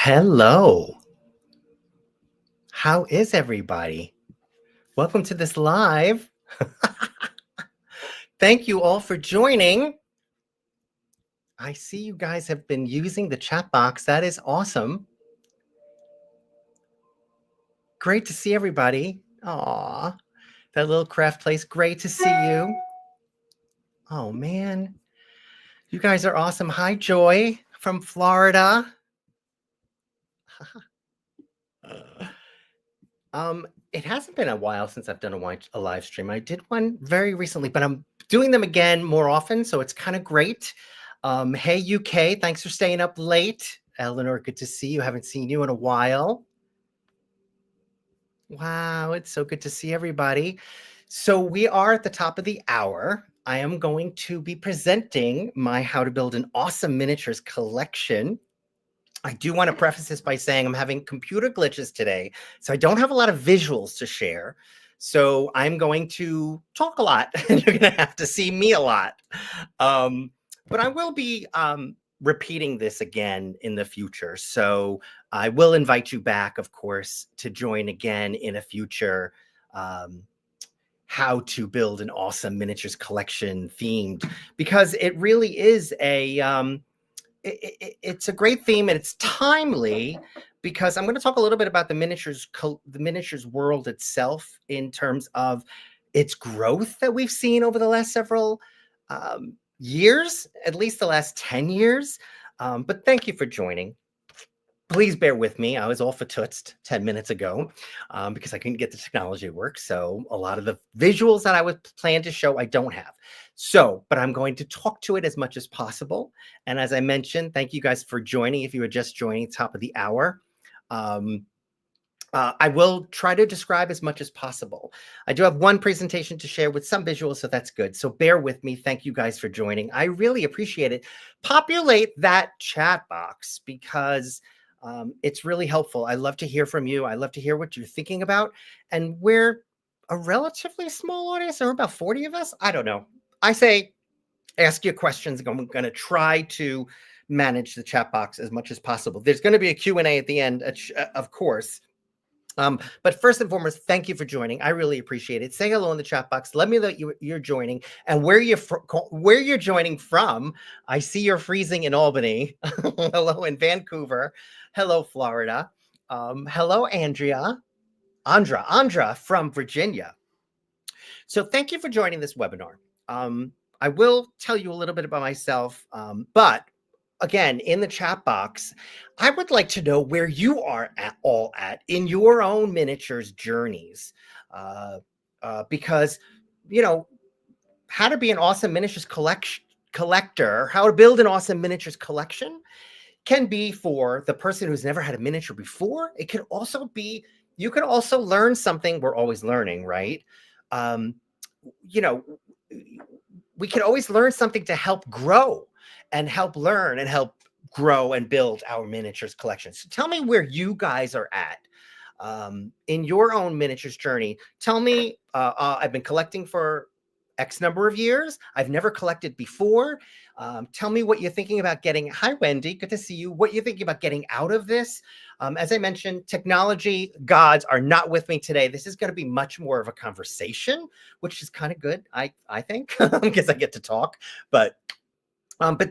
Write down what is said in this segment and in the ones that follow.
Hello. How is everybody? Welcome to this live. Thank you all for joining. I see you guys have been using the chat box. That is awesome. Great to see everybody. Aw, that little craft place. Great to see you. Oh, man. You guys are awesome. Hi, Joy from Florida. It hasn't been a while since I've done a live stream. I did one very recently, but I'm doing them again more often, so it's kind of great. Hey, UK, thanks for staying up late. Eleanor, good to see you. Haven't seen you in a while. Wow, it's so good to see everybody. So we are at the top of the hour. I am going to be presenting my How to Build an Awesome Miniatures collection. I do want to preface this by saying I'm having computer glitches today, so I don't have a lot of visuals to share. So I'm going to talk a lot, and you're going to have to see me a lot. But I will be repeating this again in the future. So I will invite you back, of course, to join again in a future How to Build an Awesome Miniatures collection themed, because it really is it's a great theme, and it's timely because I'm going to talk a little bit about the miniatures world itself in terms of its growth that we've seen over the last several years, at least the last 10 years. But thank you for joining. Please bear with me. I was all fatootsed 10 minutes ago because I couldn't get the technology to work. So a lot of the visuals that I was planned to show, I don't have. So, but I'm going to talk to it as much as possible. And as I mentioned, thank you guys for joining. If you are just joining top of the hour, I will try to describe as much as possible. I do have one presentation to share with some visuals, so that's good. So bear with me. Thank you guys for joining. I really appreciate it. Populate that chat box because it's really helpful. I love to hear from you. I love to hear what you're thinking about. And we're a relatively small audience. There are about 40 of us. I don't know. I say ask your questions. I'm going to try to manage the chat box as much as possible. There's going to be a Q&A at the end, of course. But first and foremost, thank you for joining. I really appreciate it. Say hello in the chat box. Let me know you're joining and where you're joining from. I see you're freezing in Albany. Hello in Vancouver. Hello, Florida. Hello, Andra from Virginia. So thank you for joining this webinar. I will tell you a little bit about myself, but again, in the chat box, I would like to know where you are at in your own miniatures journeys, because, you know, how to be an awesome miniatures collector, how to build an awesome miniatures collection can be for the person who's never had a miniature before. It can also be, you can also learn something. We're always learning, right? You know, we can always learn something to help grow and help learn and help grow and build our miniatures collection. So tell me where you guys are at in your own miniatures journey. Tell me, I've been collecting for X number of years. I've never collected before. Tell me what you're thinking about getting. Hi, Wendy. Good to see you. What you're thinking about getting out of this. As I mentioned, technology gods are not with me today. This is going to be much more of a conversation, which is kind of good, I think, because I get to talk. But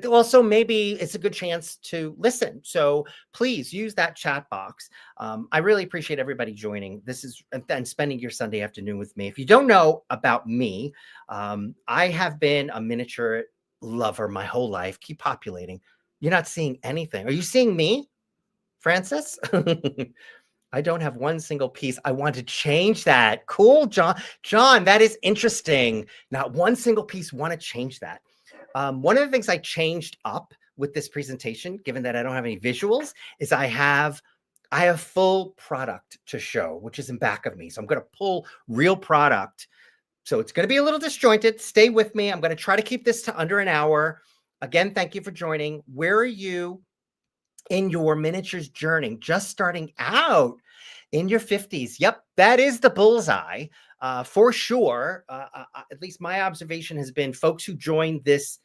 also maybe it's a good chance to listen. So please use that chat box. I really appreciate everybody joining. This is and spending your Sunday afternoon with me. If you don't know about me, I have been a miniature lover my whole life. Keep populating. You're not seeing anything. Are you seeing me, Francis? I don't have one single piece. I want to change that. Cool, John. John, that is interesting. Not one single piece. Want to change that. One of the things I changed up with this presentation, given that I don't have any visuals, is I have full product to show, which is in back of me. So I'm going to pull real product. So it's going to be a little disjointed. Stay with me. I'm going to try to keep this to under an hour. Again, thank you for joining. Where are you in your miniatures journey? Just starting out in your 50s. Yep, that is the bullseye. For sure, at least my observation has been folks who join this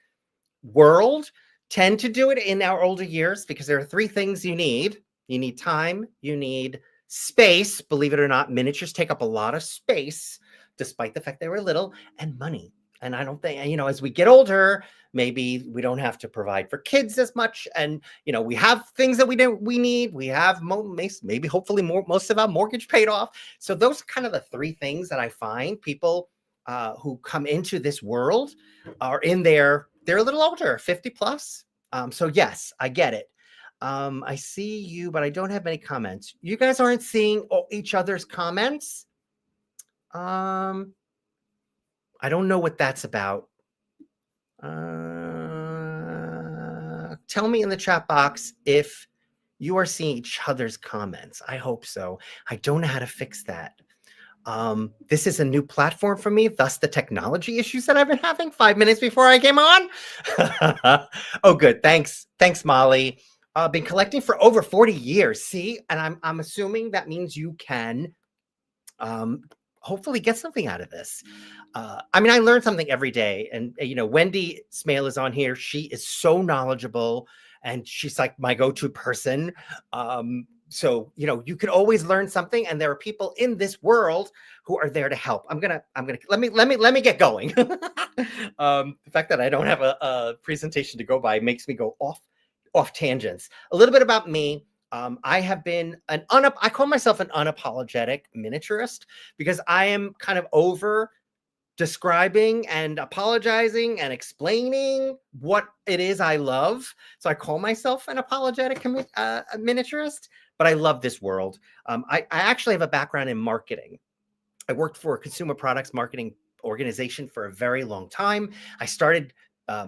world tend to do it in our older years because there are three things you need. You need time, you need space. Believe it or not, miniatures take up a lot of space, despite the fact they were little, and money. And I don't think, as we get older, maybe we don't have to provide for kids as much. And, we have things that we need. We have maybe hopefully most of our mortgage paid off. So those are kind of the three things that I find people who come into this world are they're a little older, 50 plus. So yes, I get it. I see you, but I don't have any comments. You guys aren't seeing each other's comments. I don't know what that's about. Tell me in the chat box if you are seeing each other's comments. I hope so. I don't know how to fix that. This is a new platform for me, thus the technology issues that I've been having 5 minutes before I came on. Oh, good. Thanks, Molly. I've been collecting for over 40 years. See, and I'm assuming that means you can hopefully get something out of this. I learn something every day. And, Wendy Smale is on here. She is so knowledgeable and she's like my go-to person. So, you can always learn something, and there are people in this world who are there to help. Let me get going. The fact that I don't have a presentation to go by makes me go off tangents. A little bit about me. I have been I call myself an unapologetic miniaturist because I am kind of over describing and apologizing and explaining what it is I love. So I call myself an apologetic miniaturist, but I love this world. I actually have a background in marketing. I worked for a consumer products marketing organization for a very long time. I started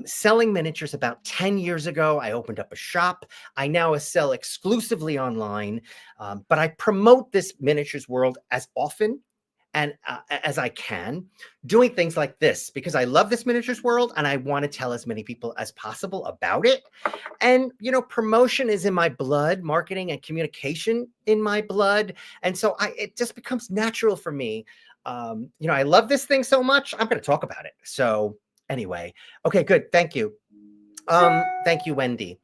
selling miniatures about 10 years ago. I opened up a shop. I now sell exclusively online, but I promote this miniatures world as often and as I can, doing things like this because I love this miniatures world and I want to tell as many people as possible about it. And, promotion is in my blood, marketing and communication in my blood. And so it just becomes natural for me. I love this thing so much, I'm going to talk about it. So anyway, okay, good. Thank you. Thank you, Wendy.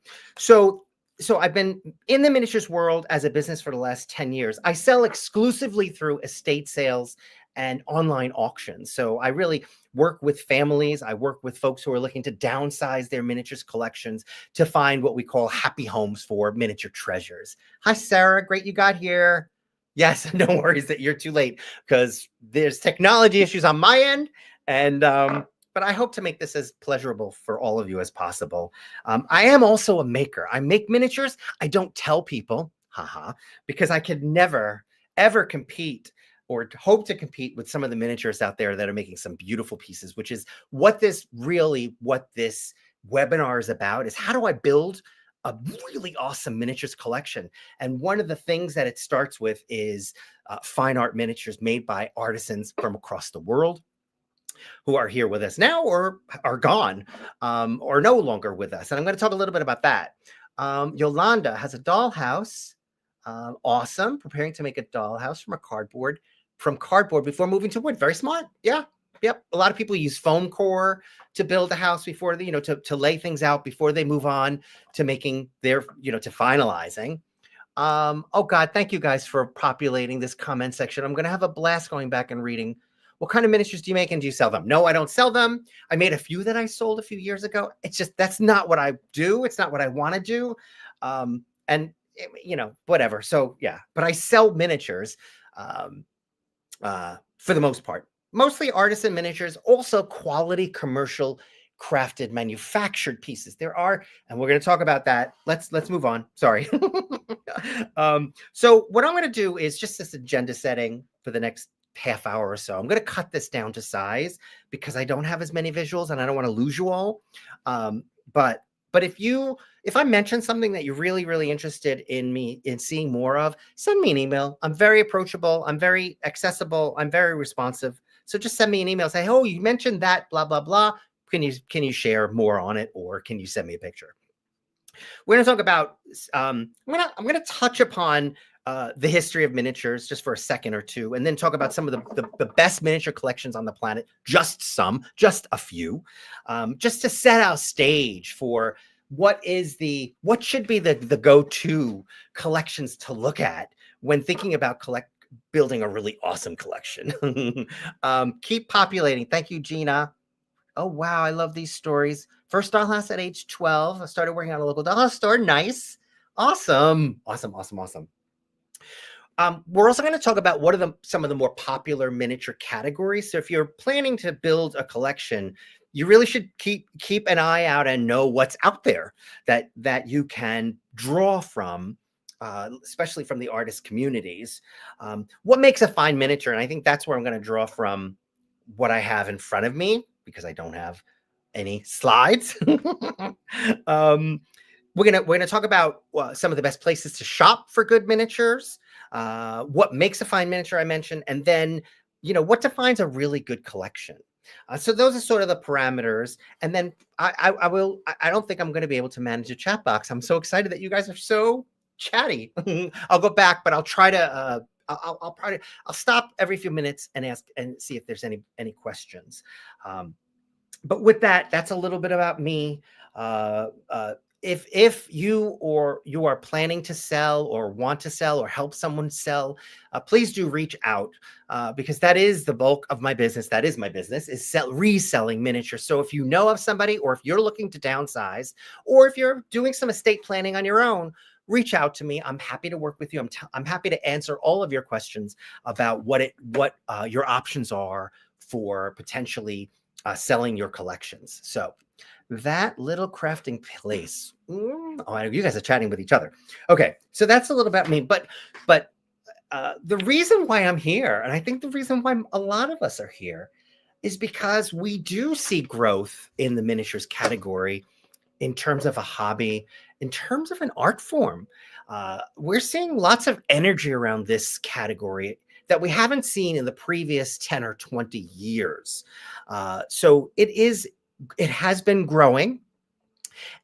So I've been in the miniatures world as a business for the last 10 years. I sell exclusively through estate sales and online auctions. So I really work with families. I work with folks who are looking to downsize their miniatures collections to find what we call happy homes for miniature treasures. Hi, Sarah. Great you got here. Yes, no worries that you're too late because there's technology issues on my end. And but I hope to make this as pleasurable for all of you as possible. I am also a maker. I make miniatures. I don't tell people, because I could never, ever compete or hope to compete with some of the miniatures out there that are making some beautiful pieces, which is what this webinar is about, is how do I build a really awesome miniatures collection? And one of the things that it starts with is fine art miniatures made by artisans from across the world who are here with us now or are gone or no longer with us. And I'm going to talk a little bit about that. Yolanda has a dollhouse. Awesome. Preparing to make a dollhouse from cardboard before moving to wood. Very smart. Yeah. Yep. A lot of people use foam core to build a house before to lay things out before they move on to making their, to finalizing. Oh God, thank you guys for populating this comment section. I'm going to have a blast going back and reading. What kind of miniatures do you make and do you sell them? No, I don't sell them. I made a few that I sold a few years ago. It's just, that's not what I do. It's not what I want to do. And whatever. So yeah, but I sell miniatures for the most part, mostly artisan miniatures, also quality commercial crafted manufactured pieces. There are, and we're going to talk about that. Let's move on. Sorry. So what I'm going to do is just this agenda setting for the next half hour or so. I'm going to cut this down to size because I don't have as many visuals and I don't want to lose you all. But if I mention something that you're really, really interested in seeing more of, send me an email. I'm very approachable. I'm very accessible. I'm very responsive. So just send me an email. Say, oh, you mentioned that, blah, blah, blah. Can you share more on it, or can you send me a picture? We're going to talk about, I'm going to touch upon the history of miniatures just for a second or two, and then talk about some of the best miniature collections on the planet, just a few, just to set our stage for what should be the go-to collections to look at when thinking about building a really awesome collection. Keep populating. Thank you, Gina. Oh, wow. I love these stories. First dollhouse at age 12. I started working at a local dollhouse store. Nice. Awesome. Awesome. Awesome. Awesome. We're also going to talk about what are some of the more popular miniature categories. So if you're planning to build a collection, you really should keep an eye out and know what's out there that you can draw from, especially from the artist communities. What makes a fine miniature? And I think that's where I'm going to draw from what I have in front of me, because I don't have any slides. We're gonna talk about some of the best places to shop for good miniatures, what makes a fine miniature I mentioned, and then what defines a really good collection. So those are sort of the parameters. And then I don't think I'm going to be able to manage a chat box. I'm so excited that you guys are so chatty. I'll go back, but I'll try to. I'll stop every few minutes and ask and see if there's any questions. But with that, that's a little bit about me. If you are planning to sell or want to sell or help someone sell, please do reach out, because that is the bulk of my business. That is my business, is reselling miniatures. So if you know of somebody, or if you're looking to downsize, or if you're doing some estate planning on your own, reach out to me. I'm happy to work with you. I'm happy to answer all of your questions about what your options are for potentially selling your collections. So that little crafting place. Oh, you guys are chatting with each other. Okay, so that's a little about me. But the reason why I'm here, and I think the reason why a lot of us are here, is because we do see growth in the miniatures category in terms of a hobby, in terms of an art form. We're seeing lots of energy around this category that we haven't seen in the previous 10 or 20 years. So it has been growing,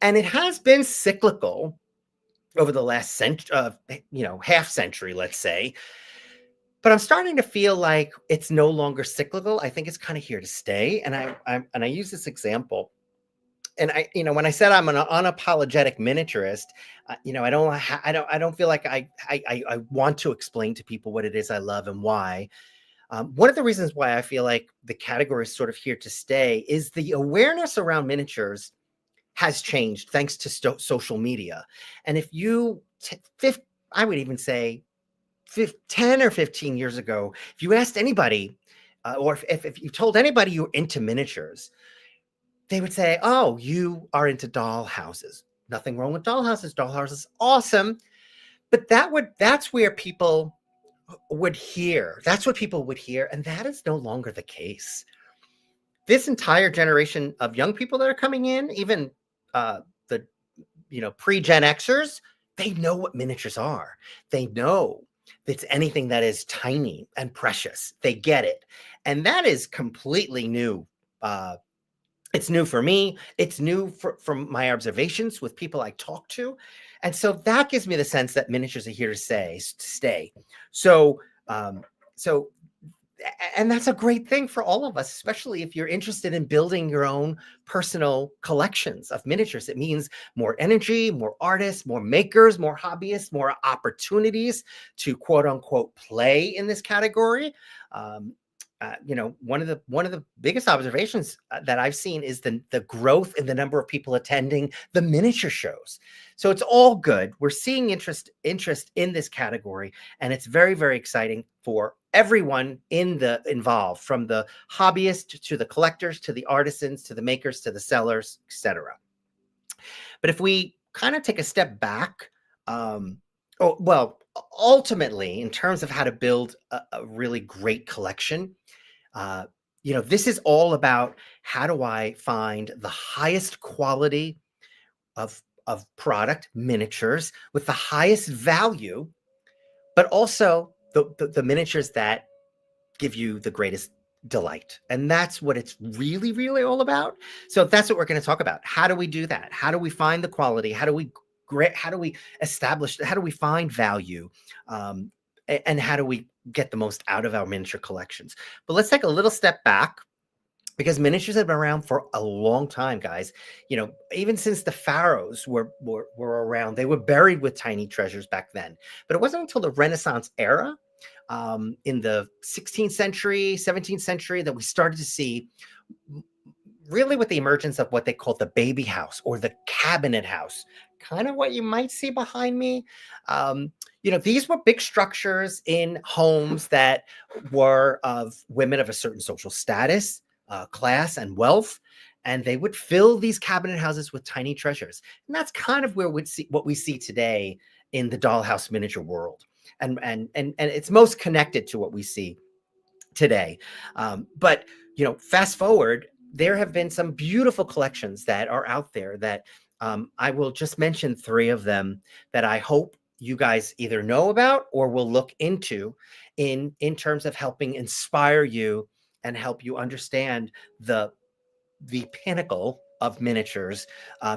and it has been cyclical over the last half century, let's say. But I'm starting to feel like it's no longer cyclical. I think it's kind of here to stay. And I use this example. And when I said I'm an unapologetic miniaturist, I don't feel like I want to explain to people what it is I love and why. One of the reasons why I feel like the category is sort of here to stay is the awareness around miniatures has changed thanks to social media. And if I would even say 10 or 15 years ago, if you asked anybody, or if you told anybody you're into miniatures, they would say, "Oh, you are into dollhouses." Nothing wrong with dollhouses. Dollhouses awesome. But that's where people would hear. That's what people would hear. And that is no longer the case. This entire generation of young people that are coming in, even the pre-Gen Xers, they know what miniatures are. They know it's anything that is tiny and precious. They get it. And that is completely new. It's new for me. It's new from my observations with people I talk to. And so that gives me the sense that miniatures are here to stay. So, and that's a great thing for all of us, especially if you're interested in building your own personal collections of miniatures. It means more energy, more artists, more makers, more hobbyists, more opportunities to quote unquote play in this category. One of the biggest observations that I've seen is the growth in the number of people attending the miniature shows. So it's all good. We're seeing interest in this category, and it's very, very exciting for everyone involved, from the hobbyists to the collectors, to the artisans, to the makers, to the sellers, etc. But if we kind of take a step back, ultimately, in terms of how to build a really great collection, this is all about how do I find the highest quality of product, miniatures, with the highest value, but also the miniatures that give you the greatest delight. And that's what it's really, really all about. So that's what we're going to talk about. How do we do that? How do we find the quality? How do we establish? How do we find value? And how do we get the most out of our miniature collections? But let's take a little step back because miniatures have been around for a long time, guys. Even since the pharaohs were around, they were buried with tiny treasures back then. But it wasn't until the Renaissance era, in the 16th century, 17th century, that we started to see, really, with the emergence of what they call the baby house or the cabinet house, kind of what you might see behind me. These were big structures in homes that were of women of a certain social status, class, and wealth. And they would fill these cabinet houses with tiny treasures. And that's kind of where what we see today in the dollhouse miniature world. And it's most connected to what we see today. But fast forward, there have been some beautiful collections that are out there that, I will just mention three of them that I hope you guys either know about or will look into, in terms of helping inspire you and help you understand the pinnacle of miniatures,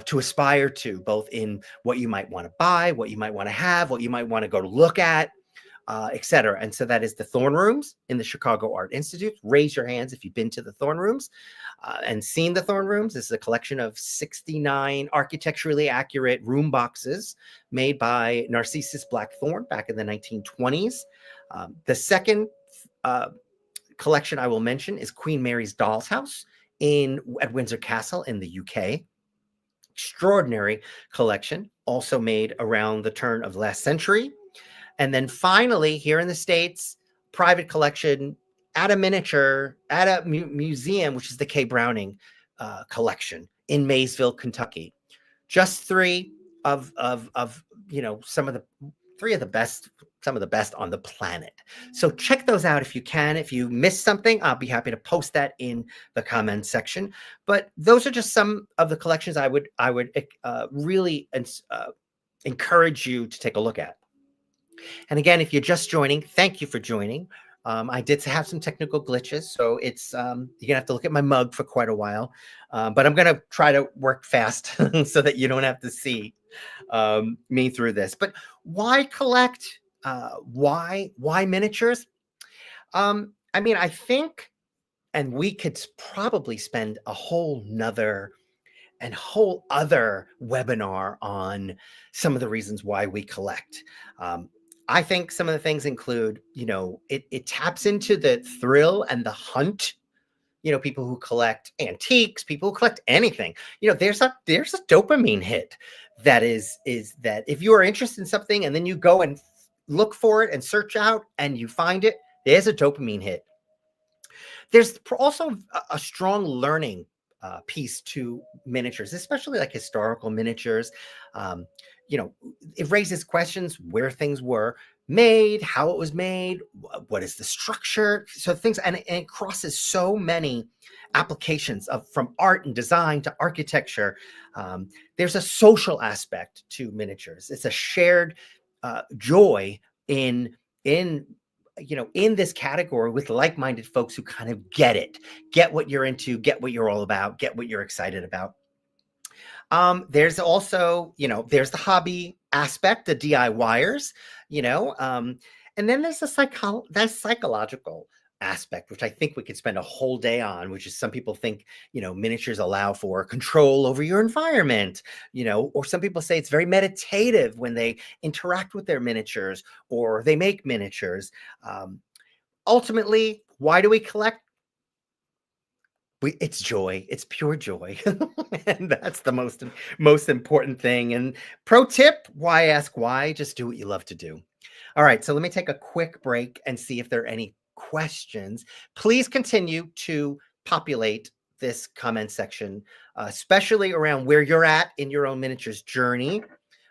to aspire to, both in what you might want to buy, what you might want to have, what you might want to go to look at, etc. And so that is the Thorn Rooms in the Chicago Art Institute. Raise your hands if you've been to the Thorn Rooms and seen the Thorn Rooms. This is a collection of 69 architecturally accurate room boxes made by Narcissus Blackthorne back in the 1920s. The second collection I will mention is Queen Mary's Doll's House at Windsor Castle in the UK. Extraordinary collection, also made around the turn of the last century. And then finally, here in the States, private collection at a museum, which is the K. Browning collection in Maysville, Kentucky. Just three of some of the best on the planet. So check those out if you can. If you missed something, I'll be happy to post that in the comments section. But those are just some of the collections I would really encourage you to take a look at. And again, if you're just joining, thank you for joining. I did have some technical glitches, so it's you're gonna have to look at my mug for quite a while, but I'm gonna try to work fast so that you don't have to see me through this. But why collect? Why miniatures? I think, and we could probably spend a whole other webinar on some of the reasons why we collect. I think some of the things include, it taps into the thrill and the hunt. People who collect antiques, people who collect anything, there's a dopamine hit that is that if you are interested in something and then you go and look for it and search out and you find it, there's a dopamine hit. There's also a strong learning piece to miniatures, especially like historical miniatures. It raises questions where things were made, how it was made, what is the structure. So things, and it crosses so many applications from art and design to architecture. There's a social aspect to miniatures. It's a shared joy in this category with like-minded folks who kind of get what you're into, get what you're all about, get what you're excited about. There's also, there's the hobby aspect, the DIYers, and then there's the psychological aspect, which I think we could spend a whole day on, which is some people think, miniatures allow for control over your environment, or some people say it's very meditative when they interact with their miniatures or they make miniatures. Ultimately, why do we collect? It's joy. It's pure joy. And that's the most important thing. And pro tip, why ask why? Just do what you love to do. All right, so let me take a quick break and see if there are any questions. Please continue to populate this comment section, especially around where you're at in your own miniatures journey,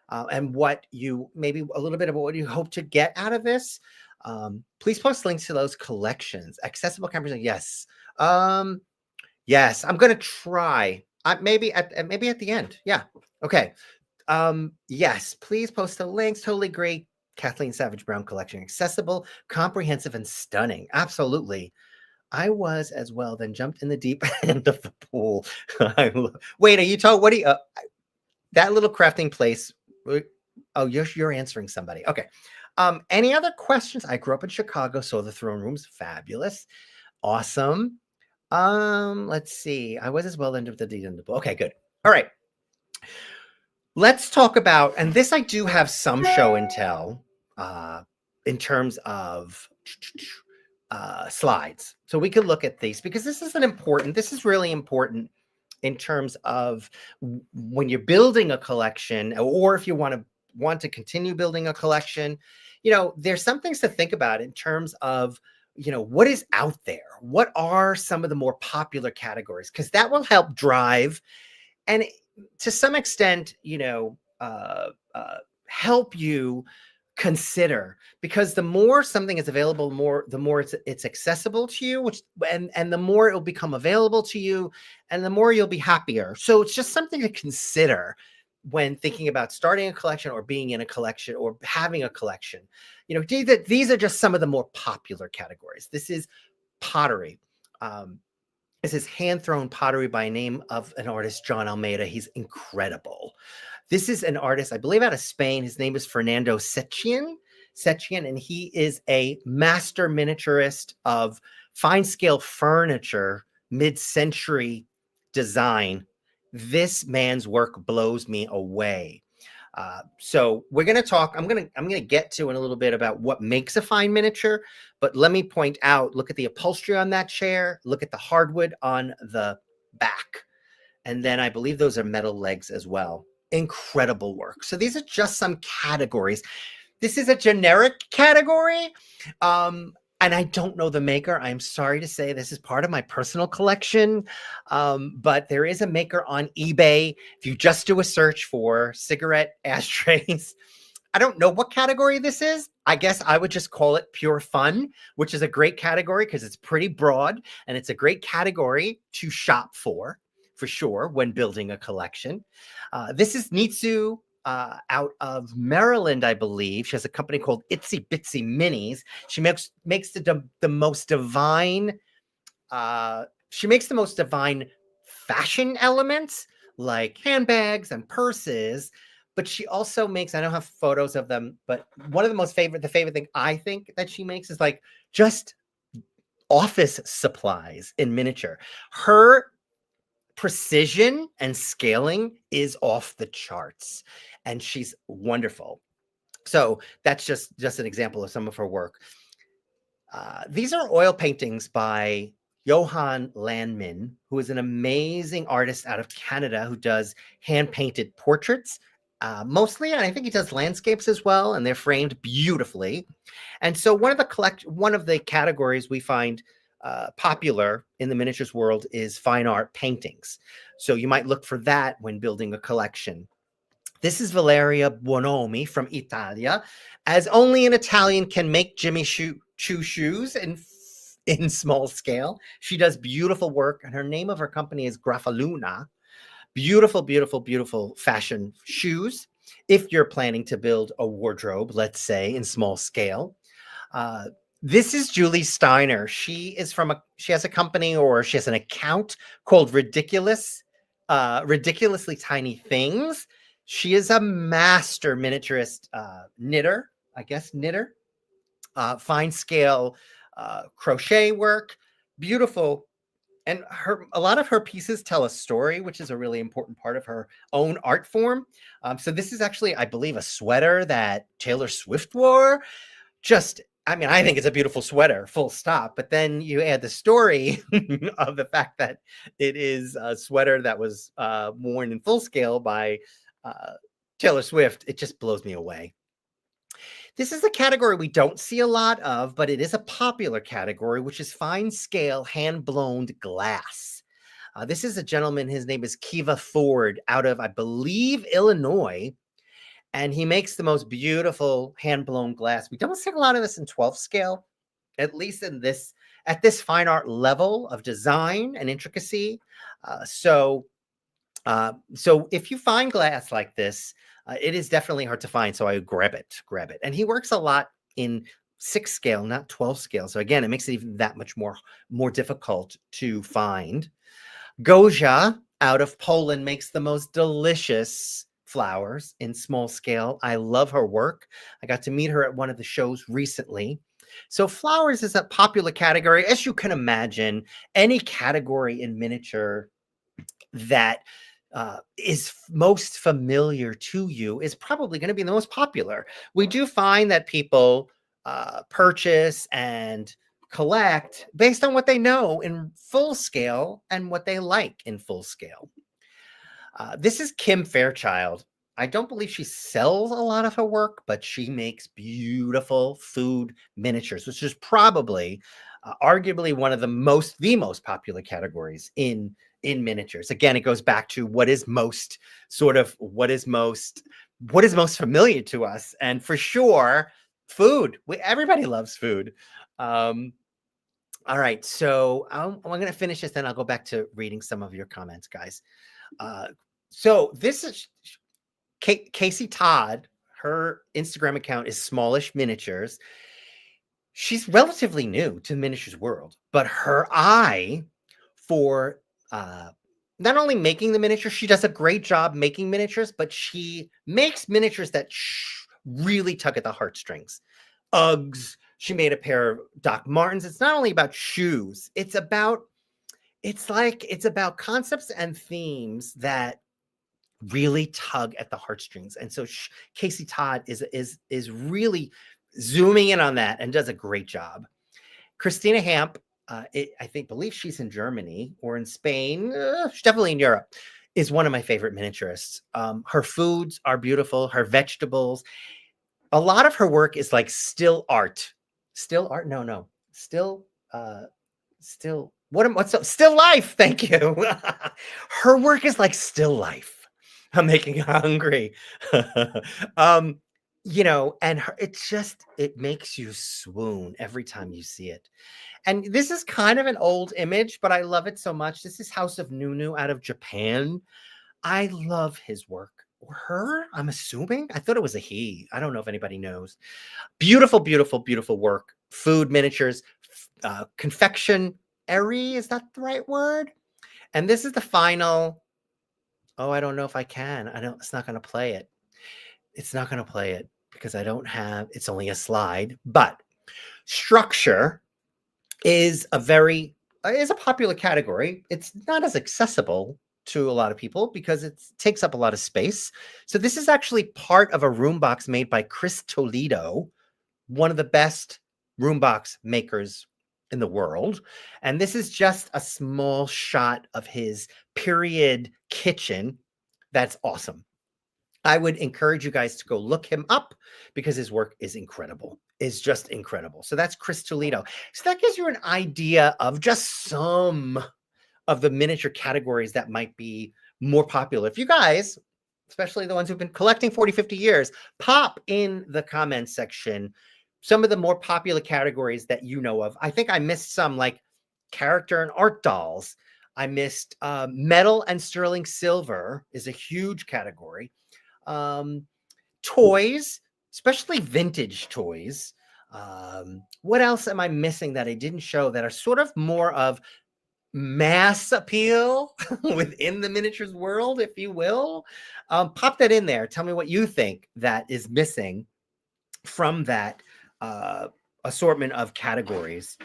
and maybe a little bit about what you hope to get out of this. Please post links to those collections. Accessible cameras, yes. Yes, I'm going to try. Maybe at the end. Yeah. Okay. Yes, please post the links. Totally great. Kathleen Savage Brown collection. Accessible, comprehensive, and stunning. Absolutely. I was as well, then jumped in the deep end of the pool. Wait, are you talking? What do you, that little crafting place? Oh, you're answering somebody. Okay. Any other questions? I grew up in Chicago, so the throne room's fabulous. Awesome. Let's see. I was as well into the deed in the book. Okay, good. All right. Let's talk about, and this I do have some show and tell in terms of slides. So we could look at these because this is really important in terms of when you're building a collection, or if you want to continue building a collection, there's some things to think about in terms of, what is out there? What are some of the more popular categories? Because that will help drive and to some extent, help you consider, because the more something is available, the more it's accessible to you, and the more it will become available to you, and the more you'll be happier. So it's just something to consider when thinking about starting a collection or being in a collection or having a collection. These are just some of the more popular categories. This is pottery. This is hand-thrown pottery by name of an artist, John Almeida. He's incredible. This is an artist, I believe, out of Spain. His name is Fernando Setchian, and he is a master miniaturist of fine-scale furniture, mid-century design. This man's work blows me away. So we're going to talk. I'm going to get to in a little bit about what makes a fine miniature. But let me point out, look at the upholstery on that chair. Look at the hardwood on the back. And then I believe those are metal legs as well. Incredible work. So these are just some categories. This is a generic category. And I don't know the maker. I'm sorry to say this is part of my personal collection. But there is a maker on eBay. If you just do a search for cigarette ashtrays, I don't know what category this is. I guess I would just call it pure fun, which is a great category because it's pretty broad and it's a great category to shop for sure, when building a collection. This is Nitsu out of Maryland, I believe. She has a company called Itsy Bitsy Minis. She makes the most divine. She makes the most divine fashion elements like handbags and purses. But she also makes, I don't have photos of them, but one of the favorite thing I think that she makes is like just office supplies in miniature. Her precision and scaling is off the charts, and she's wonderful. So that's just an example of some of her work. These are oil paintings by Johan Landman, who is an amazing artist out of Canada who does hand-painted portraits, mostly, and I think he does landscapes as well, and they're framed beautifully. And so one of the categories we find popular in the miniatures world is fine art paintings. So you might look for that when building a collection. This is Valeria Buonomi from Italia, as only an Italian can make Jimmy Choo shoes in small scale. She does beautiful work, and her name of her company is Grafaluna. Beautiful, beautiful, beautiful fashion shoes. If you're planning to build a wardrobe, let's say, in small scale. This is Julie Steiner. She has a company, or she has an account called Ridiculously Tiny Things. She is a master miniaturist knitter, fine scale crochet work, beautiful. And a lot of her pieces tell a story, which is a really important part of her own art form. So this is actually, I believe, a sweater that Taylor Swift wore. I think it's a beautiful sweater, full stop. But then you add the story of the fact that it is a sweater that was worn in full scale by Taylor Swift. It just blows me away. This is a category we don't see a lot of, but it is a popular category, which is fine scale hand-blown glass. This is a gentleman, his name is Kiva Ford, out of, I believe, Illinois. And he makes the most beautiful hand-blown glass. We don't see a lot of this in 12 scale, at least at this fine art level of design and intricacy. So if you find glass like this, it is definitely hard to find. So I would grab it. And he works a lot in 6 scale, not 12 scale. So again, it makes it even that much more difficult to find. Gosia out of Poland makes the most delicious flowers in small scale. I love her work. I got to meet her at one of the shows recently. So flowers is a popular category, as you can imagine. Any category in miniature that is most familiar to you is probably going to be the most popular. We do find that people purchase and collect based on what they know in full scale and what they like in full scale. This is Kim Fairchild. I don't believe she sells a lot of her work, but she makes beautiful food miniatures, which is probably arguably one of the most popular categories in miniatures. Again, it goes back to what is most familiar to us, and for sure, food. Everybody loves food. All right, so I'm going to finish this, then I'll go back to reading some of your comments, guys. So this is Casey Todd. Her Instagram account is Smallish Miniatures. She's relatively new to the miniatures world, but her eye for not only making the miniatures, she does a great job making miniatures, but she makes miniatures that really tug at the heartstrings. Uggs. She made a pair of Doc Martens. It's not only about shoes. It's about concepts and themes that really tug at the heartstrings. And so Casey Todd is really zooming in on that and does a great job. Christina Hamp, believe she's in Germany or in Spain. She's definitely in Europe. Is one of my favorite miniaturists. Her foods are beautiful. Her vegetables. A lot of her work is like still art. Still art? No. Still. What's up? Still life. Thank you. Her work is like still life. I'm making you hungry. And it makes you swoon every time you see it. And this is kind of an old image, but I love it so much. This is House of Nunu out of Japan. I love his work. Or her, I'm assuming. I thought it was a he. I don't know if anybody knows. Beautiful, beautiful, beautiful work. Food miniatures, confectionery, is that the right word? And this is the final. Oh, I don't know if I can. It's not going to play it. It's not going to play it because it's only a slide. But structure is a popular category. It's not as accessible to a lot of people because it takes up a lot of space. So this is actually part of a room box made by Chris Toledo, one of the best room box makers in the world. And this is just a small shot of his period kitchen. That's awesome. I would encourage you guys to go look him up because his work is incredible. Is just incredible. So that's Chris Toledo. So that gives you an idea of just some of the miniature categories that might be more popular. If you guys, especially the ones who've been collecting 40, 50 years, pop in the comments section some of the more popular categories that you know of. I think I missed some, like character and art dolls. I missed metal and sterling silver is a huge category. Toys, especially vintage toys. What else am I missing that I didn't show that are sort of more of mass appeal within the miniatures world, if you will? Pop that in there. Tell me what you think that is missing from that assortment of categories.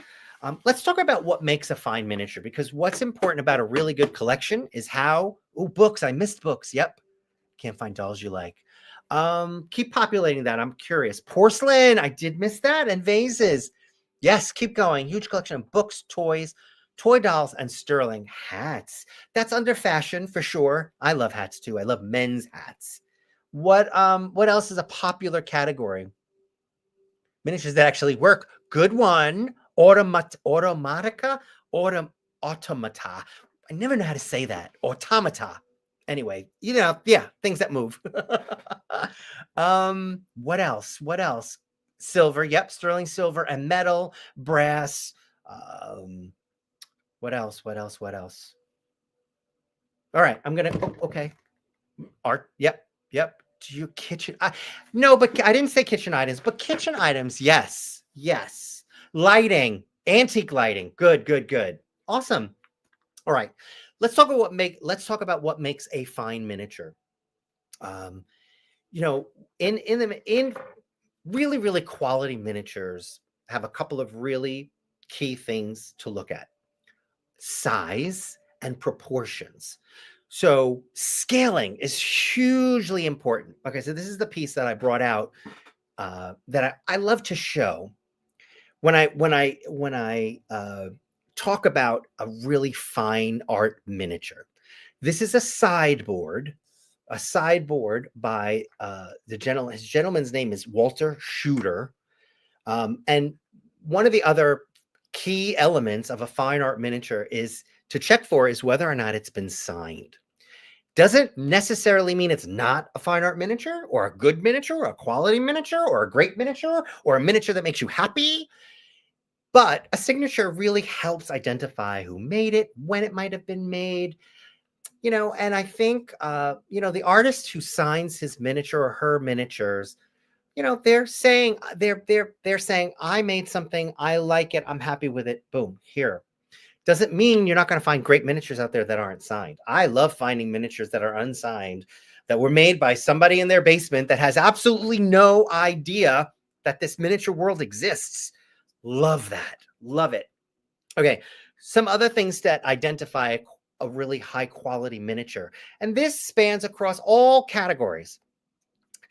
Let's talk about what makes a fine miniature, because what's important about a really good collection is books. I missed books. Yep. Can't find dolls you like. Keep populating that. I'm curious. Porcelain. I did miss that. And vases. Yes. Keep going. Huge collection of books, toys, toy dolls, and sterling hats. That's under fashion for sure. I love hats too. I love men's hats. What else is a popular category? Miniatures that actually work. Good one. Automata. I never know how to say that. Automata. Anyway, things that move. What else? Silver. Yep, sterling silver and metal, brass. What else? All right, okay. Art. Yep. Do you kitchen? No, but I didn't say kitchen items, but kitchen items. Yes. Lighting, antique lighting. Good. Awesome. All right. Let's talk about what makes a fine miniature. In really, really quality miniatures, have a couple of really key things to look at: size and proportions. So scaling is hugely important. Okay, so this is the piece that I brought out that I love to show when I talk about a really fine art miniature. This is a sideboard by the gentleman. His gentleman's name is Walter Shooter, and one of the other key elements of a fine art miniature is to check for is whether or not it's been signed. Doesn't necessarily mean it's not a fine art miniature or a good miniature or a quality miniature or a great miniature or a miniature that makes you happy. But a signature really helps identify who made it, when it might have been made, and I think, the artist who signs his miniature or her miniatures, they're saying, I made something, I like it, I'm happy with it, boom, here. Doesn't mean you're not going to find great miniatures out there that aren't signed. I love finding miniatures that are unsigned, that were made by somebody in their basement that has absolutely no idea that this miniature world exists. Love that. Love it. Okay. Some other things that identify a really high quality miniature, and this spans across all categories: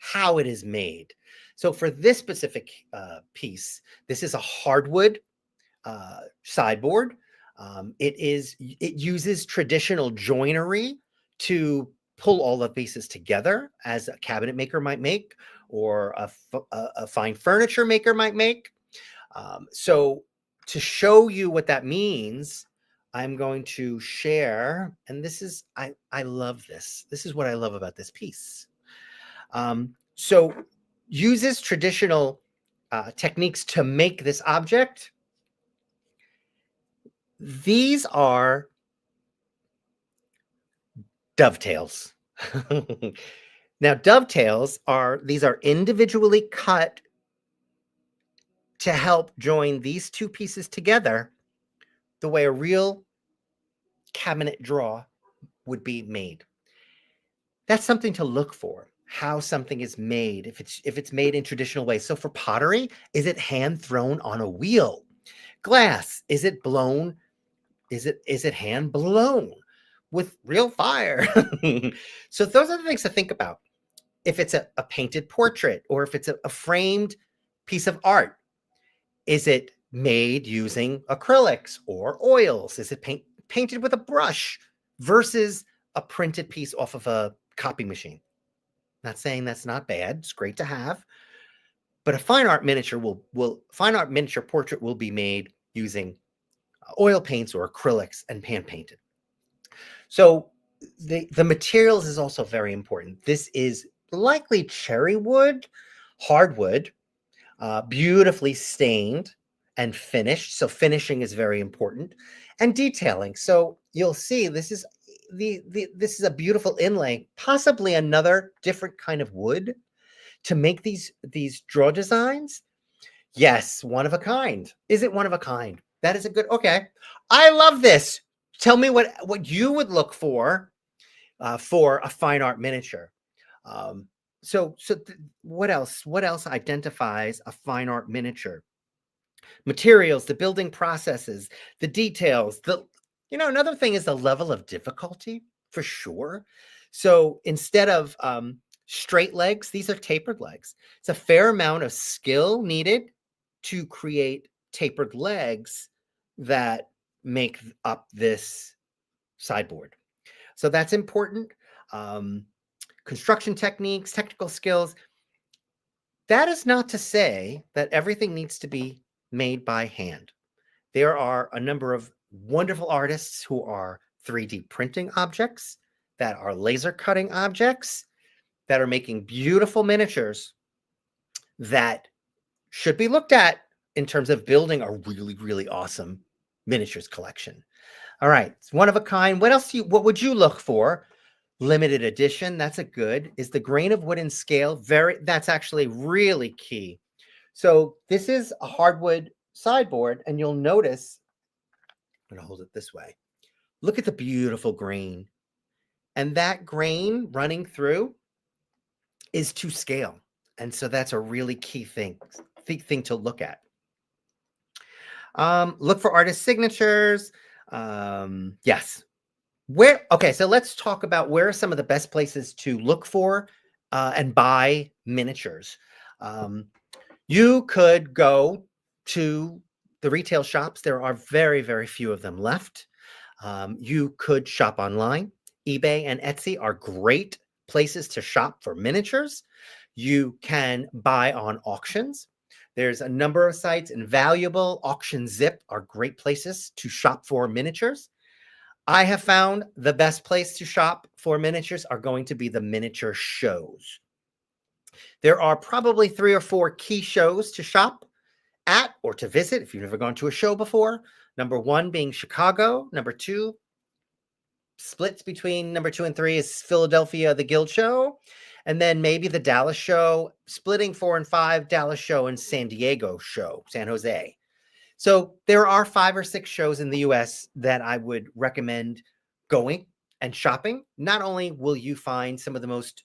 how it is made. So for this specific piece, this is a hardwood sideboard. It uses traditional joinery to pull all the pieces together, as a cabinet maker might make, or a fine furniture maker might make. So to show you what that means, I'm going to share, and this is, I love this. This is what I love about this piece. So uses traditional techniques to make this object. These are dovetails. Now, dovetails are individually cut to help join these two pieces together the way a real cabinet drawer would be made. That's something to look for, how something is made, if it's made in traditional ways. So for pottery, is it hand thrown on a wheel? Glass, is it blown? Is it hand blown with real fire? So those are the things to think about. If it's a painted portrait, or if it's a framed piece of art, is it made using acrylics or oils? Is it painted with a brush versus a printed piece off of a copy machine? Not saying that's not bad. It's great to have. But a fine art miniature portrait will be made using oil paints or acrylics and hand painted. So the materials is also very important. This is likely cherry wood, hardwood, beautifully stained and finished. So finishing is very important, and detailing. So you'll see this is this is a beautiful inlay, possibly another different kind of wood to make these draw designs. Yes, one of a kind. Is it one of a kind? That is a good. Okay, I love this. Tell me what you would look for a fine art miniature. What else? What else identifies a fine art miniature? Materials, the building processes, the details. Another thing is the level of difficulty, for sure. So instead of straight legs, these are tapered legs. It's a fair amount of skill needed to create tapered legs that make up this sideboard. So that's important. Construction techniques, technical skills. That is not to say that everything needs to be made by hand. There are a number of wonderful artists who are 3D printing objects, that are laser cutting objects, that are making beautiful miniatures that should be looked at in terms of building a really, really awesome miniatures collection. All right, it's one of a kind. What would you look for? Limited edition, that's a good. Is the grain of wood and scale that's actually really key. So this is a hardwood sideboard, and you'll notice, I'm gonna hold it this way. Look at the beautiful grain. And that grain running through is to scale. And so that's a really key thing to look at. Look for artist signatures. Yes. Okay, so let's talk about where are some of the best places to look for and buy miniatures. Um, you could go to the retail shops. There are very, very few of them left. You could shop online. eBay and Etsy are great places to shop for miniatures. You can buy on auctions. There's a number of sites, and Valuable, Auction Zip are great places to shop for miniatures. I have found the best place to shop for miniatures are going to be the miniature shows. There are probably 3 or 4 key shows to shop at or to visit if you've never gone to a show before. Number 1 being Chicago. Number 2, splits between number 2 and 3 is Philadelphia, the Guild Show. And then maybe the Dallas show, splitting 4 and 5, Dallas show and San Diego show, San Jose. So there are 5 or 6 shows in the US that I would recommend going and shopping. Not only will you find some of the most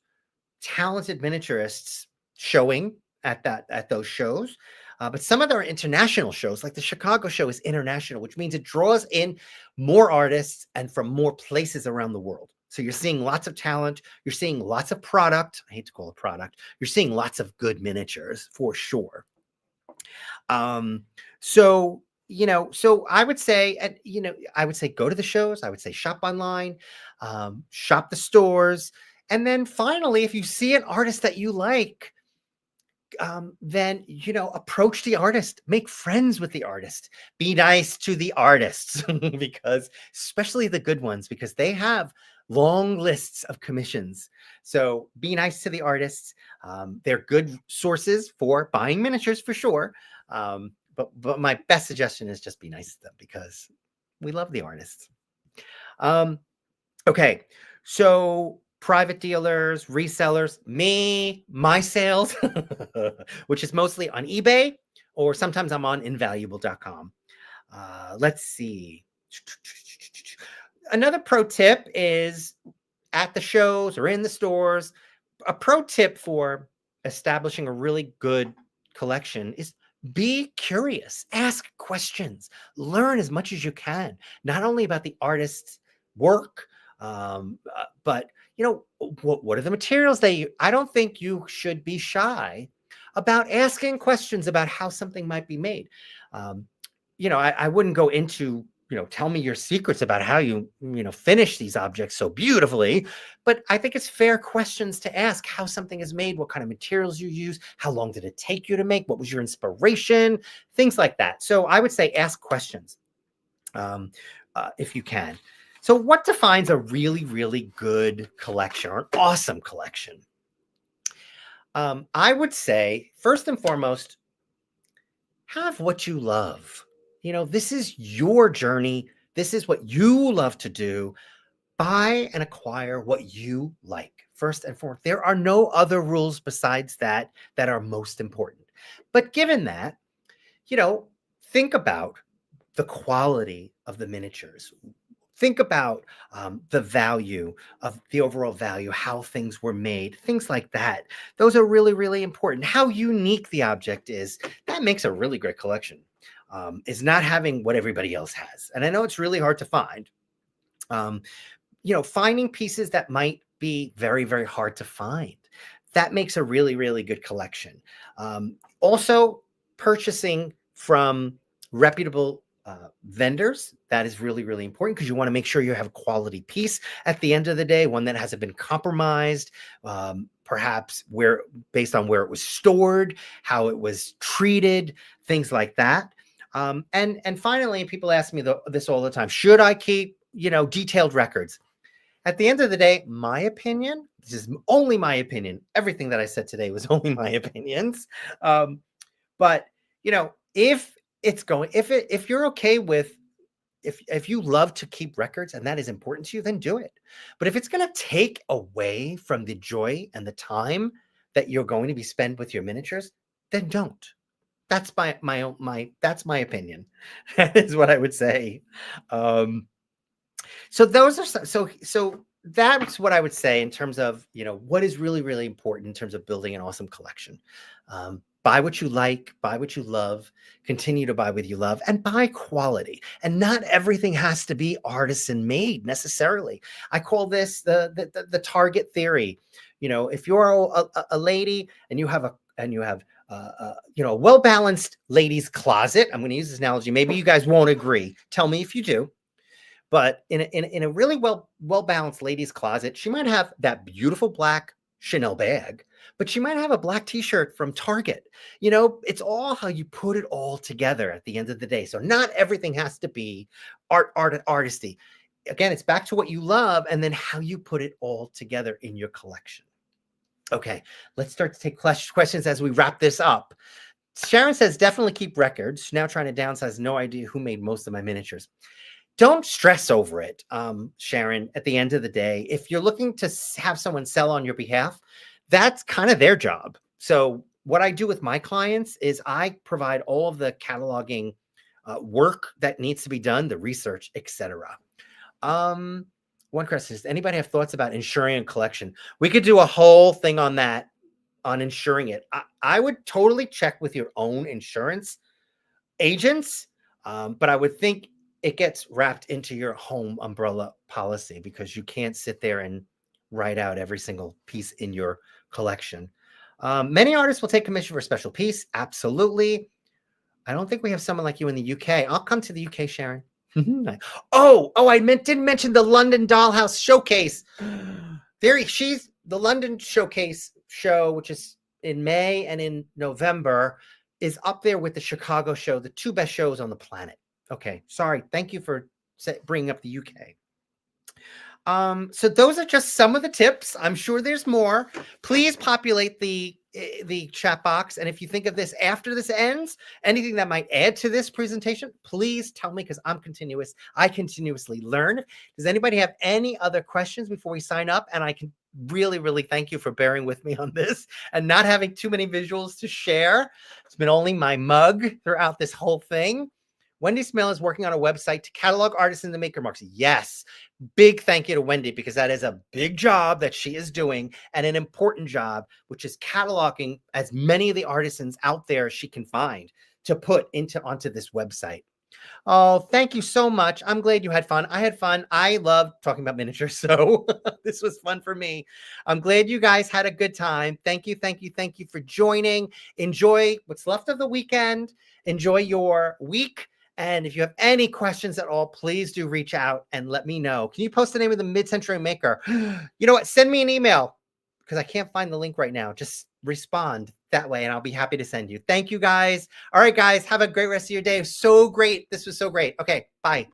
talented miniaturists showing at those shows, but some of their international shows, like the Chicago show, is international, which means it draws in more artists and from more places around the world. So you're seeing lots of talent. You're seeing lots of product. I hate to call it product. You're seeing lots of good miniatures for sure. So so I would say, I would say go to the shows. I would say shop online, shop the stores, and then finally, if you see an artist that you like, then approach the artist, make friends with the artist, be nice to the artists because especially the good ones, because they have long lists of commissions. So be nice to the artists. They're good sources for buying miniatures for sure. But my best suggestion is just be nice to them because we love the artists. Okay, so private dealers, resellers, my sales, which is mostly on eBay, or sometimes I'm on invaluable.com. Let's see. Another pro tip is at the shows or in the stores. A pro tip for establishing a really good collection is be curious, ask questions, learn as much as you can, not only about the artist's work, but what are the materials they use? I don't think you should be shy about asking questions about how something might be made. I wouldn't go into tell me your secrets about how you finish these objects so beautifully, but I think it's fair questions to ask how something is made, what kind of materials you use, how long did it take you to make, what was your inspiration, things like that. So I would say ask questions if you can. So what defines a really, really good collection or an awesome collection? I would say, first and foremost, have what you love. This is your journey. This is what you love to do. Buy and acquire what you like. First and foremost, there are no other rules besides that are most important. But given that, think about the quality of the miniatures. Think about the value of the overall value, how things were made, things like that. Those are really, really important. How unique the object is, that makes a really great collection. Is not having what everybody else has. And I know it's really hard to find. Finding pieces that might be very, very hard to find, that makes a really, really good collection. Also, purchasing from reputable vendors, that is really, really important because you want to make sure you have a quality piece at the end of the day, one that hasn't been compromised, perhaps based on where it was stored, how it was treated, things like that. And finally, people ask me this all the time: should I keep detailed records? At the end of the day, my opinion, this is only my opinion. Everything that I said today was only my opinions. But if you're okay with, if you love to keep records and that is important to you, then do it. But if it's going to take away from the joy and the time that you're going to be spent with your miniatures, then don't. That's that's my opinion. That is what I would say. So those are so that's what I would say in terms of, what is really, really important in terms of building an awesome collection. Buy what you like, buy what you love, continue to buy what you love, and buy quality. And not everything has to be artisan made necessarily. I call this the target theory. If you're a lady and you have a well balanced ladies' closet, I'm going to use this analogy. Maybe you guys won't agree. Tell me if you do. But in a really well balanced ladies' closet, she might have that beautiful black Chanel bag, but she might have a black T-shirt from Target. It's all how you put it all together at the end of the day. So not everything has to be artisty. Again, it's back to what you love and then how you put it all together in your collection. Okay, let's start to take questions as we wrap this up. Sharon says, definitely keep records. Now trying to downsize, no idea who made most of my miniatures. Don't stress over it, Sharon. At the end of the day, if you're looking to have someone sell on your behalf, that's kind of their job. So what I do with my clients is I provide all of the cataloging work that needs to be done, the research, etc. One question is, anybody have thoughts about insuring a collection? We could do a whole thing on that, on insuring it. I would totally check with your own insurance agents, but I would think it gets wrapped into your home umbrella policy because you can't sit there and write out every single piece in your collection. Many artists will take commission for a special piece. Absolutely. I don't think we have someone like you in the UK. I'll come to the UK, Sharon. I didn't mention the London Dollhouse Showcase. She's the London Showcase show, which is in May and in November, is up there with the Chicago show, the two best shows on the planet. Okay, sorry. Thank you for bringing up the UK. So those are just some of the tips. I'm sure there's more. Please populate the chat box. And if you think of this after this ends, anything that might add to this presentation, please tell me because I continuously learn. Does anybody have any other questions before we sign up? And I can really, really thank you for bearing with me on this and not having too many visuals to share. It's been only my mug throughout this whole thing. Wendy Smale is working on a website to catalog artists in the maker marks. Yes. Big thank you to Wendy because that is a big job that she is doing and an important job, which is cataloging as many of the artisans out there as she can find to put onto this website. Oh, thank you so much. I'm glad you had fun. I had fun. I love talking about miniatures, so this was fun for me. I'm glad you guys had a good time. Thank you, thank you, thank you for joining. Enjoy what's left of the weekend. Enjoy your week. And if you have any questions at all, please do reach out and let me know. Can you post the name of the mid-century maker? You know what? Send me an email because I can't find the link right now. Just respond that way and I'll be happy to send you. Thank you guys. All right, guys, have a great rest of your day. So great. This was so great. Okay, bye.